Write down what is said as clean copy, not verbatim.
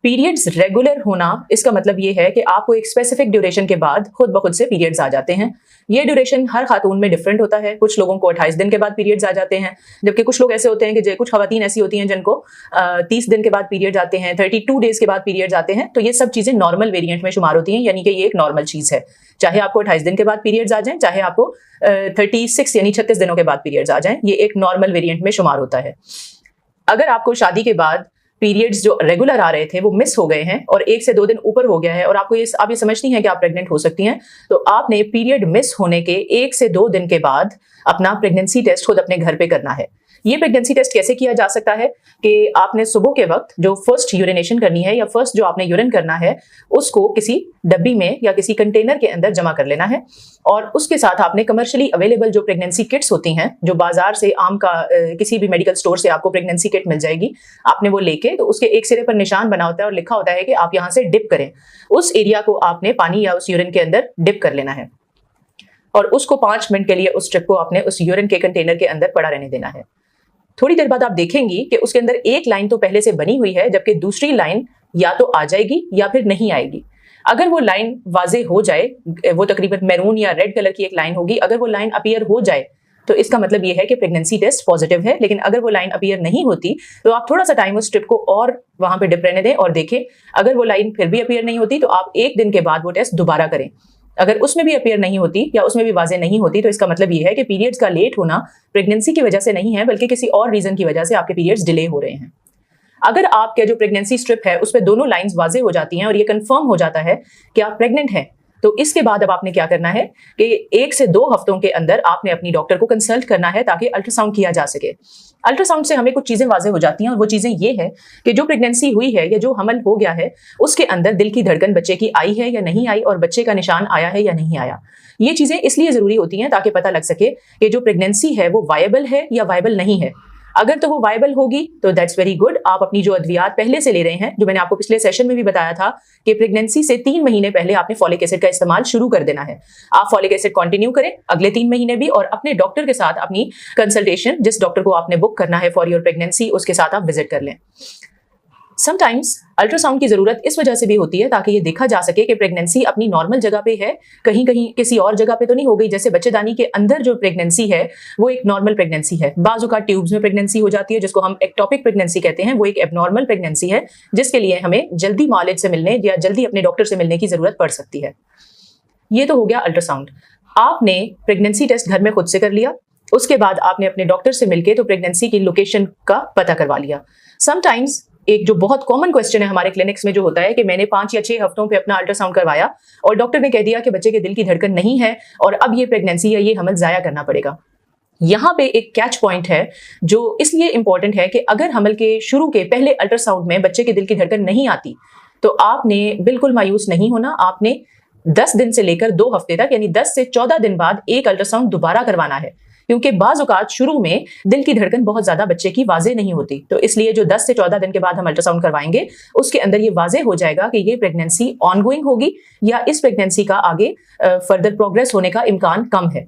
Periods regular होना, इसका मतलब ये है कि आपको एक स्पेसिफिक ड्यूरेशन के बाद खुद ब खुद से पीरियड्स आ जाते हैं। ये ड्यूरेशन हर खातून में डिफरेंट होता है। कुछ लोगों को 28 दिन के बाद पीरियड्स आ जाते हैं, जबकि कुछ लोग ऐसे होते हैं कि कुछ खवातीन ऐसी होती हैं जिनको 30 दिन के बाद पीरियड्स आते हैं, 32 डेज के बाद पीरियड्स आते हैं। तो ये सब चीजें नॉर्मल वेरिएंट में शुमार होती हैं, यानी कि ये एक नॉर्मल चीज है। चाहे आपको 28 दिन के बाद पीरियड्स आ जाएं, चाहे आपको 36 यानी 36 दिनों के बाद पीरियड्स आ जाएं, ये एक नॉर्मल वेरिएंट में शुमार होता है। अगर आपको शादी के बाद पीरियड्स जो रेगुलर आ रहे थे वो मिस हो गए हैं और 1 से 2 दिन ऊपर हो गया है और आप ये समझती हैं कि आप प्रेग्नेंट हो सकती हैं, तो आपने पीरियड मिस होने के 1 से 2 दिन के बाद अपना प्रेगनेंसी टेस्ट खुद अपने घर पे करना है। ये प्रेगनेंसी टेस्ट कैसे किया जा सकता है कि आपने सुबह के वक्त जो फर्स्ट यूरिनेशन करनी है या फर्स्ट जो आपने यूरिन करना है उसको किसी डब्बी में या किसी कंटेनर के अंदर जमा कर लेना है और उसके साथ आपने कमर्शियली अवेलेबल जो प्रेगनेंसी किट्स होती हैं, जो बाजार से आम का किसी भी मेडिकल स्टोर से आपको प्रेगनेंसी किट मिल जाएगी, आपने वो लेके, तो उसके एक सिरे पर निशान बना होता है और लिखा होता है कि आप यहाँ से डिप करें। उस एरिया को आपने पानी या उस यूरिन के अंदर डिप कर लेना है और उसको 5 मिनट के लिए उस स्ट्रिप को आपने उस यूरिन के कंटेनर के अंदर पड़ा रहने देना है। थोड़ी देर बाद आप देखेंगी कि उसके अंदर एक लाइन तो पहले से बनी हुई है, जबकि दूसरी लाइन या तो आ जाएगी या फिर नहीं आएगी। अगर वो लाइन वाजे हो जाए, वो तकरीबन मैरून या रेड कलर की एक लाइन होगी, अगर वो लाइन अपीयर हो जाए तो इसका मतलब ये है कि प्रेगनेंसी टेस्ट पॉजिटिव है। लेकिन अगर वो लाइन अपीयर नहीं होती तो आप थोड़ा सा टाइम उस स्ट्रिप को और वहां पे डिप रहने दें और देखें। अगर वो लाइन फिर भी अपीयर नहीं होती तो आप 1 दिन के बाद वो टेस्ट दोबारा करें। अगर उसमें भी अपीयर नहीं होती या उसमें भी वाजे नहीं होती तो इसका मतलब ये है कि पीरियड्स का लेट होना प्रेगनेंसी की वजह से नहीं है, बल्कि किसी और रीजन की वजह से आपके पीरियड्स डिले हो रहे हैं। अगर आपके जो प्रेगनेंसी स्ट्रिप है उस पर दोनों लाइंस वाजे हो जाती हैं और ये कंफर्म हो जाता है कि आप प्रेग्नेंट हैं, तो इसके बाद अब आपने क्या करना है कि 1 से 2 हफ्तों के अंदर आपने अपनी डॉक्टर को कंसल्ट करना है ताकि अल्ट्रासाउंड किया जा सके। अल्ट्रासाउंड से हमें कुछ चीजें वाजे हो जाती हैं और वो चीजें ये है कि जो प्रेगनेंसी हुई है या जो हमल हो गया है उसके अंदर दिल की धड़कन बच्चे की आई है या नहीं आई और बच्चे का निशान आया है या नहीं आया। ये चीजें इसलिए जरूरी होती हैं ताकि पता लग सके कि जो प्रेगनेंसी है वो वायबल है या वायबल नहीं है। अगर तो वो वायबल होगी तो दैट्स वेरी गुड। आप अपनी जो अद्वियात पहले से ले रहे हैं, जो मैंने आपको पिछले सेशन में भी बताया था कि प्रेगनेंसी से 3 महीने पहले आपने फॉलिक एसिड का इस्तेमाल शुरू कर देना है। आप फॉलिक एसिड कंटिन्यू करें अगले 3 महीने भी और अपने डॉक्टर के साथ अपनी कंसल्टेशन, जिस डॉक्टर को आपने बुक करना है फॉर योर प्रेगनेंसी, उसके साथ आप विजिट कर लें। समटाइम्स अल्ट्रासाउंड की जरूरत इस वजह से भी होती है ताकि ये देखा जा सके कि प्रेगनेंसी अपनी नॉर्मल जगह पे है, कहीं कहीं किसी और जगह पे तो नहीं हो गई। जैसे बच्चेदानी के अंदर जो प्रेगनेंसी है वो एक नॉर्मल प्रेगनेंसी है, बाजू का ट्यूब्स में प्रेगनेंसी हो जाती है जिसको हम एक्टोपिक प्रेगनेंसी कहते हैं, वो एक एबनॉर्मल प्रेगनेंसी है जिसके लिए हमें जल्दी मालिज से मिलने या जल्दी अपने डॉक्टर से मिलने की जरूरत पड़ सकती है। ये तो हो गया अल्ट्रासाउंड। आपने प्रेगनेंसी टेस्ट घर में खुद से कर लिया, उसके बाद आपने अपने डॉक्टर से मिलकर तो प्रेगनेंसी की लोकेशन का पता करवा लिया। समटाइम्स एक जो बहुत कॉमन क्वेश्चन है हमारे क्लिनिक्स में जो होता है कि मैंने 5 या 6 हफ्तों पे अपना अल्ट्रासाउंड करवाया और डॉक्टर ने कह दिया कि बच्चे के दिल की धड़कन नहीं है और अब ये प्रेगनेंसी या ये हमल जाया करना पड़ेगा। यहाँ पे एक कैच पॉइंट है जो इसलिए इंपॉर्टेंट है कि अगर हमल के शुरू के पहले अल्ट्रासाउंड में बच्चे के दिल की धड़कन नहीं आती तो आपने बिल्कुल मायूस नहीं होना। आपने 10 दिन से लेकर 2 हफ्ते तक यानी 10 से 14 दिन बाद एक अल्ट्रासाउंड दोबारा करवाना है, क्योंकि बाज़ औक़ात शुरू में दिल की धड़कन बहुत ज्यादा बच्चे की वाजे नहीं होती। तो इसलिए जो 10 से 14 दिन के बाद हम अल्ट्रासाउंड करवाएंगे उसके अंदर ये वाजे हो जाएगा कि ये प्रेगनेंसी ऑनगोइंग होगी या इस प्रेगनेंसी का आगे फर्दर प्रोग्रेस होने का इम्कान कम है।